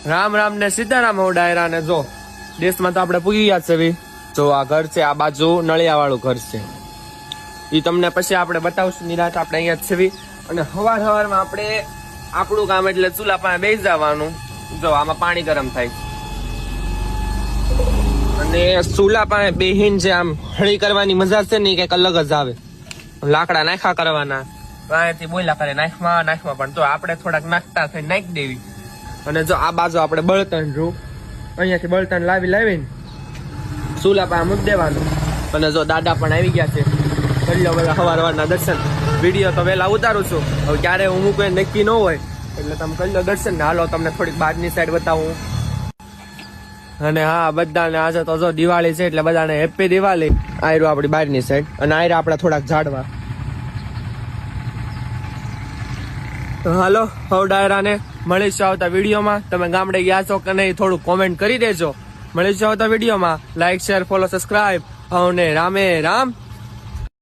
રામ રામ ને સીતારામ હો ડાયરા ને જો દેશમાં તો આપણે પૂગી ગયા છે. જો આ ઘર છે, આ બાજુ નળિયા વાળું ઘર છે. એ તમને પછી આપણે બતાવશું નિરાત. આપણે અહીંયા જ છે અને હવારમાં આપણે આપણું કામ એટલે ચૂલા પાસે બેસી જવાનું. જો આમાં પાણી ગરમ થાય અને ચૂલા પાસે બેહીન જે આમ હળી કરવાની મજા છે ને કઈક અલગ જ આવે. લાકડા નાખા કરવાના, અહીંયાથી બોલ્યા કરે નાખવા પણ તો આપણે થોડાક નાખતા થઈ નાખી દેવી. અને જો આ બાજુ આપણે બળતણ જો અહીંયાથી બળતણ લાવીને ચૂલા પાસે મૂકી દેવાનું. અને જો દાદા પણ આવી ગયા છે. કરી લો બધા સવારના દર્શન. વિડીયો તો વહેલા ઉતારું છું, હવે ક્યારે હું મૂકું નક્કી ન હોય એટલે તમે કરી લો દર્શન ને હાલો તમને થોડીક બહારની સાઈડ બતાવું. અને હા, બધાને આજે તો જો દિવાળી છે એટલે બધાને હેપી દિવાળી. આયરો આપણી બહારની સાઈડ અને આયરા આપણા થોડાક ઝાડવા. તો હાલો હવે ડાયરાને મળીશું આવતા વિડીયોમાં. તમે ગામડે ગયા છો કે નહીં થોડું કોમેન્ટ કરી દેજો. મળીશું આવતા વિડીયોમાં. Like, share, follow, subscribe. અને રામે રામ.